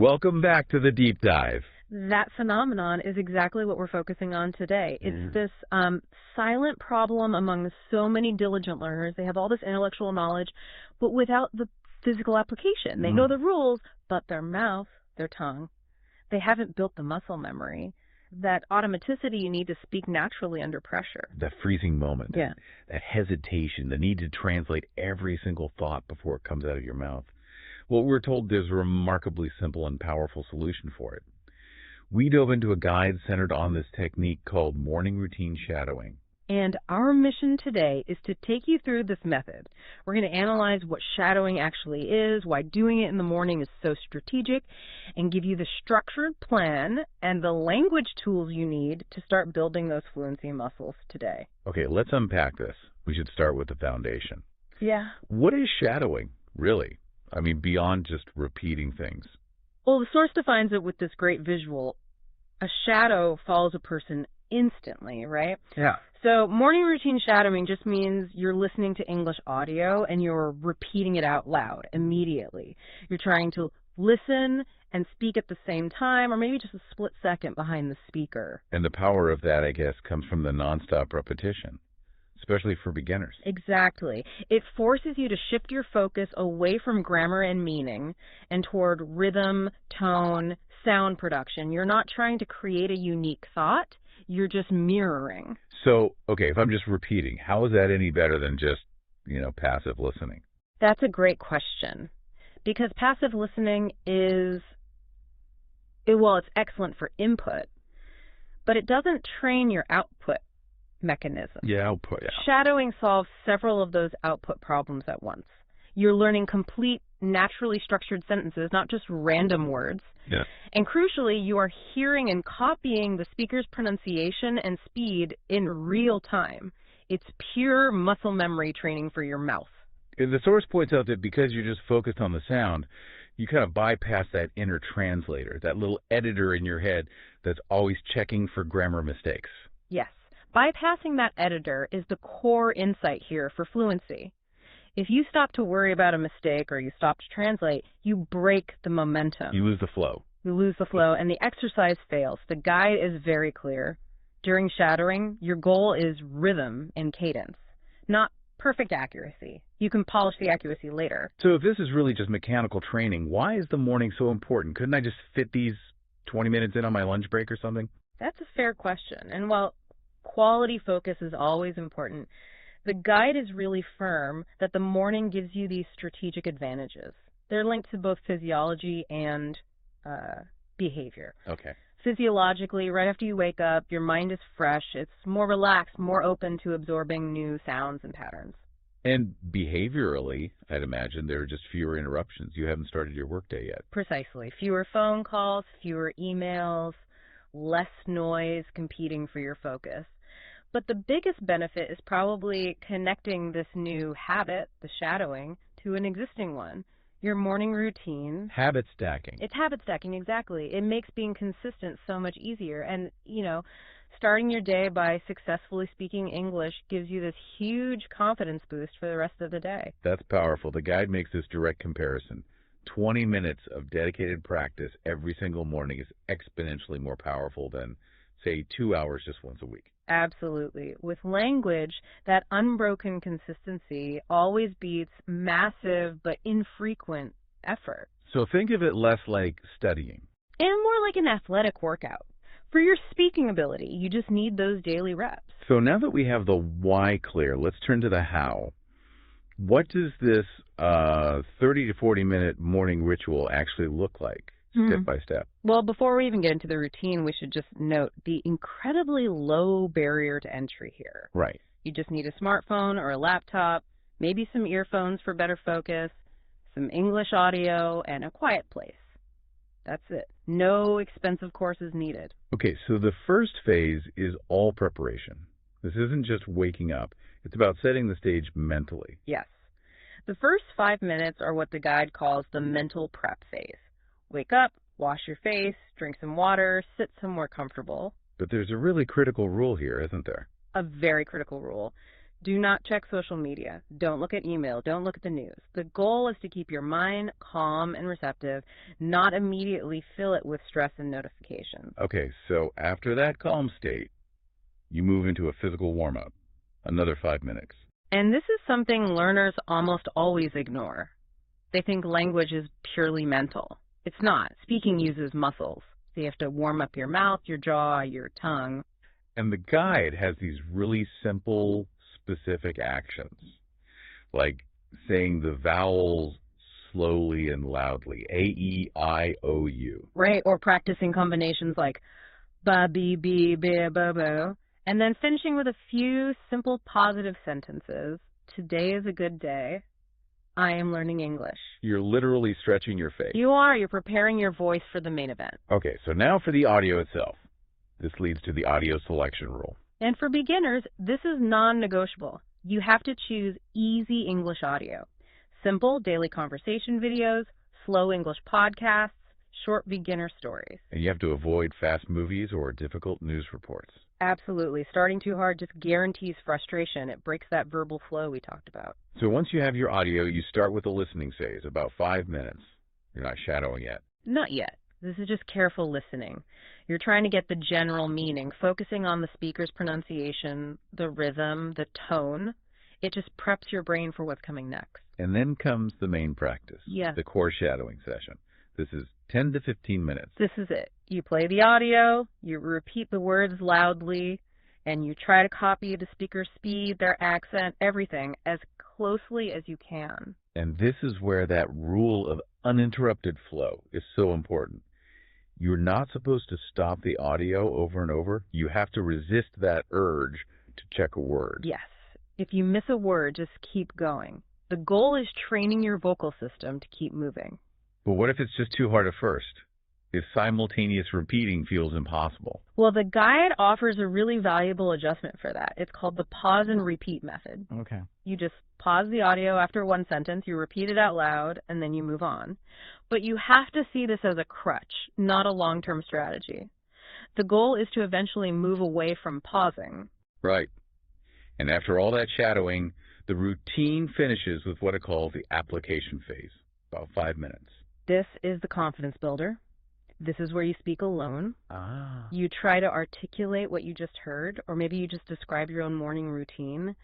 Welcome back to the deep dive. That phenomenon is exactly what we're focusing on today. It's this silent problem among so many diligent learners. They have all this intellectual knowledge, but without the physical application. They know the rules, but their mouth, their tongue, they haven't built the muscle memory, that automaticity you need to speak naturally under pressure. That freezing moment, Yeah. that hesitation, the need to translate every single thought before it comes out of your mouth. Well, we're told there's a remarkably simple and powerful solution for it. We dove into a guide centered on this technique called morning routine shadowing. And our mission today is to take you through this method. We're going to analyze what shadowing actually is, why doing it in the morning is so strategic, and give you the structured plan and the language tools you need to start building those fluency muscles today. Okay, let's unpack this. We should start with the foundation. Yeah. What is shadowing, really? I mean, beyond just repeating things. Well, the source defines it with this great visual. A shadow follows a person instantly, right? Yeah. So morning routine shadowing just means you're listening to English audio and you're repeating it out loud immediately. You're trying to listen and speak at the same time, or maybe just a split second behind the speaker. And the power of that, I guess, comes from the nonstop repetition, especially for beginners. Exactly. It forces you to shift your focus away from grammar and meaning and toward rhythm, tone, sound production. You're not trying to create a unique thought. You're just mirroring. So, okay, if I'm just repeating, how is that any better than just, passive listening? That's a great question. Because passive listening it's excellent for input, but it doesn't train your output mechanism. Yeah, output, yeah. Shadowing solves several of those output problems at once. You're learning complete, naturally structured sentences, not just random words. Yeah. And crucially, you are hearing and copying the speaker's pronunciation and speed in real time. It's pure muscle memory training for your mouth. The source points out that because you're just focused on the sound, you kind of bypass that inner translator, that little editor in your head that's always checking for grammar mistakes. Yes. Bypassing that editor is the core insight here for fluency. If you stop to worry about a mistake or you stop to translate, you break the momentum. You lose the flow. You lose the flow, and the exercise fails. The guide is very clear. During shadowing, your goal is rhythm and cadence, not perfect accuracy. You can polish the accuracy later. So if this is really just mechanical training, why is the morning so important? Couldn't I just fit these 20 minutes in on my lunch break or something? That's a fair question. And while quality focus is always important, the guide is really firm that the morning gives you these strategic advantages. They're linked to both physiology and behavior. Okay. Physiologically, right after you wake up, your mind is fresh. It's more relaxed, more open to absorbing new sounds and patterns. And behaviorally, I'd imagine there are just fewer interruptions. You haven't started your workday yet. Precisely. Fewer phone calls, fewer emails, less noise competing for your focus. But the biggest benefit is probably connecting this new habit, the shadowing, to an existing one. Your morning routine. Habit stacking. It's habit stacking, exactly. It makes being consistent so much easier. And, starting your day by successfully speaking English gives you this huge confidence boost for the rest of the day. That's powerful. The guide makes this direct comparison. 20 minutes of dedicated practice every single morning is exponentially more powerful than, say, 2 hours just once a week. Absolutely. With language, that unbroken consistency always beats massive but infrequent effort. So think of it less like studying. And more like an athletic workout. For your speaking ability, you just need those daily reps. So now that we have the why clear, let's turn to the how. What does this 30 to 40 minute morning ritual actually look like? Step by step. Well, before we even get into the routine, we should just note the incredibly low barrier to entry here. Right. You just need a smartphone or a laptop, maybe some earphones for better focus, some English audio, and a quiet place. That's it. No expensive courses needed. Okay, so the first phase is all preparation. This isn't just waking up. It's about setting the stage mentally. Yes. The first 5 minutes are what the guide calls the mental prep phase. Wake up, wash your face, drink some water, sit somewhere comfortable. But there's a really critical rule here, isn't there? A very critical rule. Do not check social media. Don't look at email. Don't look at the news. The goal is to keep your mind calm and receptive, not immediately fill it with stress and notifications. Okay, so after that calm state, you move into a physical warm-up, another 5 minutes. And this is something learners almost always ignore. They think language is purely mental. It's not. Speaking uses muscles. So you have to warm up your mouth, your jaw, your tongue. And the guide has these really simple, specific actions, like saying the vowels slowly and loudly, A-E-I-O-U. Right, or practicing combinations like ba, be, ba, ba, bo, and then finishing with a few simple positive sentences. Today is a good day. I am learning English. You're literally stretching your face. You are. You're preparing your voice for the main event. Okay, so now for the audio itself. This leads to the audio selection rule. And for beginners, this is non-negotiable. You have to choose easy English audio. Simple daily conversation videos, slow English podcasts, short beginner stories. And you have to avoid fast movies or difficult news reports. Absolutely. Starting too hard just guarantees frustration. It breaks that verbal flow we talked about. So once you have your audio, you start with a listening phase, about 5 minutes. You're not shadowing yet. Not yet. This is just careful listening. You're trying to get the general meaning, focusing on the speaker's pronunciation, the rhythm, the tone. It just preps your brain for what's coming next. And then comes the main practice, the core shadowing session. This is 10 to 15 minutes. This is it. You play the audio, you repeat the words loudly, and you try to copy the speaker's speed, their accent, everything as closely as you can. And this is where that rule of uninterrupted flow is so important. You're not supposed to stop the audio over and over. You have to resist that urge to check a word. Yes. If you miss a word, just keep going. The goal is training your vocal system to keep moving. But what if it's just too hard at first? If simultaneous repeating feels impossible? Well, the guide offers a really valuable adjustment for that. It's called the pause and repeat method. Okay. You just pause the audio after one sentence, you repeat it out loud, and then you move on. But you have to see this as a crutch, not a long-term strategy. The goal is to eventually move away from pausing. Right. And after all that shadowing, the routine finishes with what I call the application phase, about 5 minutes. This is the confidence builder. This is where you speak alone. You try to articulate what you just heard, or maybe you just describe your own morning routine.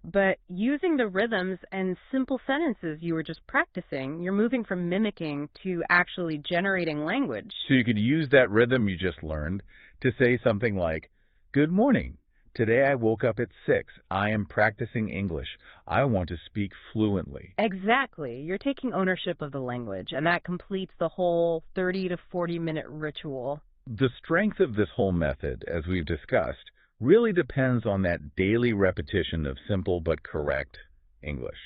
But using the rhythms and simple sentences you were just practicing, you're moving from mimicking to actually generating language. So you could use that rhythm you just learned to say something like, "Good morning. Today I woke up at 6. I am practicing English. I want to speak fluently." Exactly. You're taking ownership of the language, and that completes the whole 30 to 40-minute ritual. The strength of this whole method, as we've discussed, really depends on that daily repetition of simple but correct English.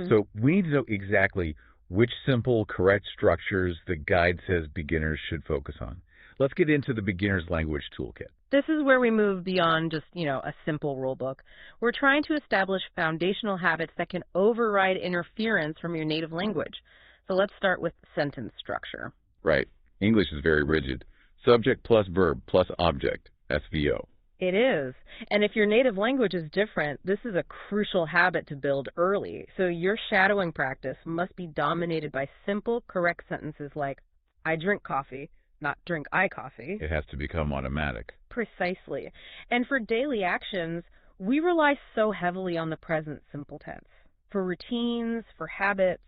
So we need to know exactly which simple, correct structures the guide says beginners should focus on. Let's get into the beginner's language toolkit. This is where we move beyond just, a simple rule book. We're trying to establish foundational habits that can override interference from your native language. So let's start with sentence structure. Right. English is very rigid. Subject plus verb plus object, SVO. It is. And if your native language is different, this is a crucial habit to build early. So your shadowing practice must be dominated by simple, correct sentences like, I drink coffee, not drink I coffee. It has to become automatic. Precisely. And for daily actions, we rely so heavily on the present simple tense. For routines, for habits,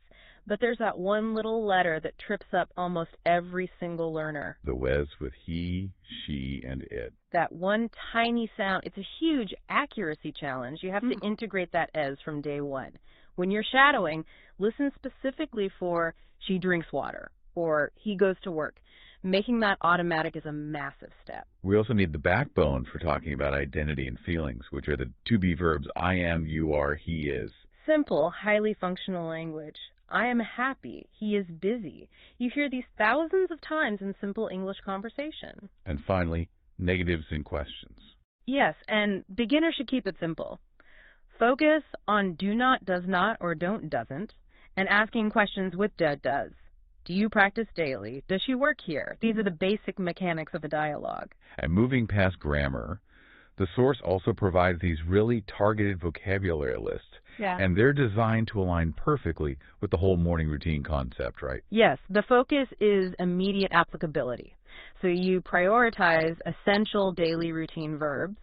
but there's that one little letter that trips up almost every single learner. The wes with he, she, and it. That one tiny sound, it's a huge accuracy challenge. You have to integrate that es from day one. When you're shadowing, listen specifically for she drinks water or he goes to work. Making that automatic is a massive step. We also need the backbone for talking about identity and feelings, which are the to-be verbs I am, you are, he is. Simple, highly functional language. I am happy. He is busy. You hear these thousands of times in simple English conversation. And finally, negatives and questions. Yes, and beginners should keep it simple. Focus on do not, does not, or don't, doesn't, and asking questions with does. Do you practice daily? Does she work here? These are the basic mechanics of a dialogue. And moving past grammar, The source also provides these really targeted vocabulary lists, Yeah. and they're designed to align perfectly with the whole morning routine concept, right? Yes, the focus is immediate applicability. So you prioritize essential daily routine verbs: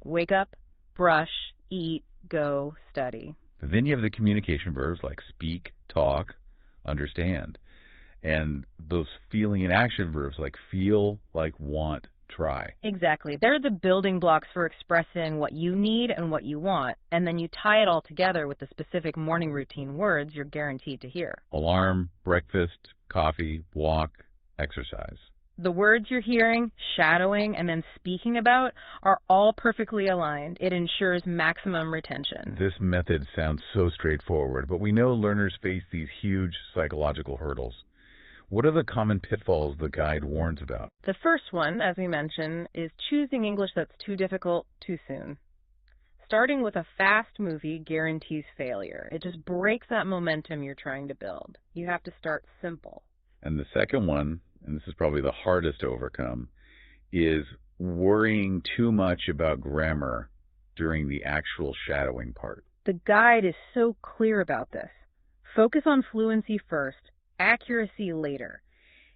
wake up, brush, eat, go, study. Then you have the communication verbs like speak, talk, understand, and those feeling and action verbs like feel, like want, try. Exactly. They're the building blocks for expressing what you need and what you want, and then you tie it all together with the specific morning routine words you're guaranteed to hear. Alarm, breakfast, coffee, walk, exercise. The words you're hearing, shadowing, and then speaking about are all perfectly aligned. It ensures maximum retention. This method sounds so straightforward, but we know learners face these huge psychological hurdles. What are the common pitfalls the guide warns about? The first one, as we mentioned, is choosing English that's too difficult too soon. Starting with a fast movie guarantees failure. It just breaks that momentum you're trying to build. You have to start simple. And the second one, and this is probably the hardest to overcome, is worrying too much about grammar during the actual shadowing part. The guide is so clear about this. Focus on fluency first, accuracy later.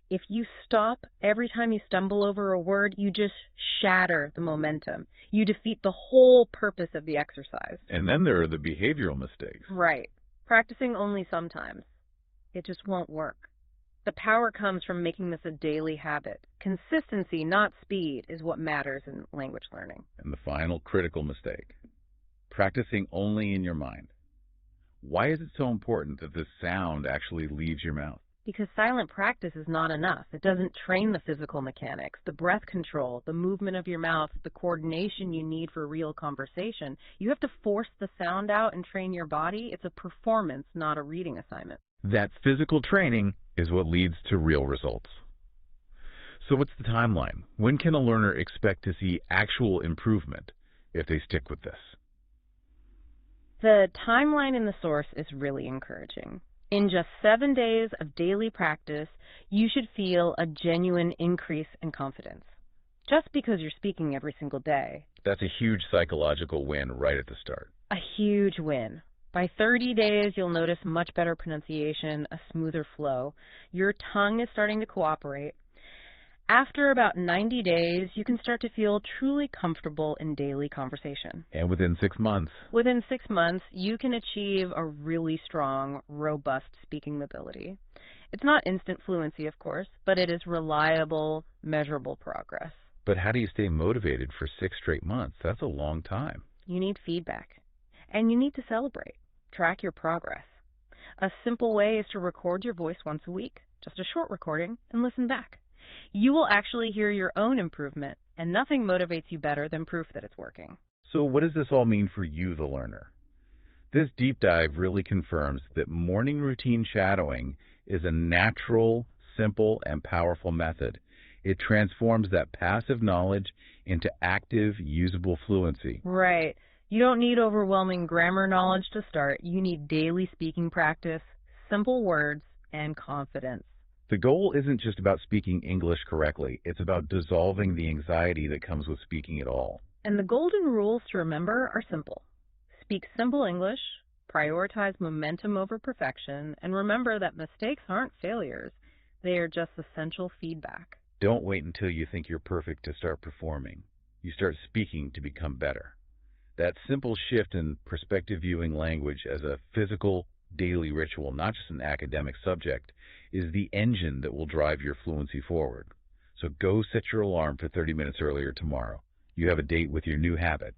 If you stop every time you stumble over a word, you just shatter the momentum. You defeat the whole purpose of the exercise. And then there are the behavioral mistakes. Right. Practicing only sometimes. It just won't work. The power comes from making this a daily habit. Consistency, not speed, is what matters in language learning. And the final critical mistake, practicing only in your mind. Why is it so important that the sound actually leaves your mouth? Because silent practice is not enough. It doesn't train the physical mechanics, the breath control, the movement of your mouth, the coordination you need for real conversation. You have to force the sound out and train your body. It's a performance, not a reading assignment. That physical training is what leads to real results. So what's the timeline? When can a learner expect to see actual improvement if they stick with this? The timeline in the source is really encouraging. In just 7 days of daily practice, you should feel a genuine increase in confidence, just because you're speaking every single day. That's a huge psychological win right at the start. A huge win. By 30 days, you'll notice much better pronunciation, a smoother flow. Your tongue is starting to cooperate. After about 90 days, you can start to feel truly comfortable in daily conversation. And within 6 months. Within 6 months, you can achieve a really strong, robust speaking ability. It's not instant fluency, of course, but it is reliable, measurable progress. But how do you stay motivated for 6 straight months? That's a long time. You need feedback. And you need to celebrate. Track your progress. A simple way is to record your voice once a week, just a short recording, and listen back. You will actually hear your own improvement, and nothing motivates you better than proof that it's working. So what does this all mean for you, the learner? This deep dive really confirms that morning routine shadowing is a natural, simple, and powerful method. It transforms that passive knowledge into active, usable fluency. Right. You don't need overwhelming grammar knowledge to start. You need daily speaking practice, simple words, and confidence. The goal isn't just about speaking English correctly. It's about dissolving the anxiety that comes with speaking at all. And the golden rules to remember are simple. Speak simple English, prioritize momentum over perfection, and remember that mistakes aren't failures. They are just essential feedback. Don't wait until you think you're perfect to start performing. You start speaking to become better. That simple shift in perspective viewing language as a physical, daily ritual, not just an academic subject, is the engine that will drive your fluency forward. So go set your alarm for 30 minutes earlier tomorrow. You have a date with your new habit.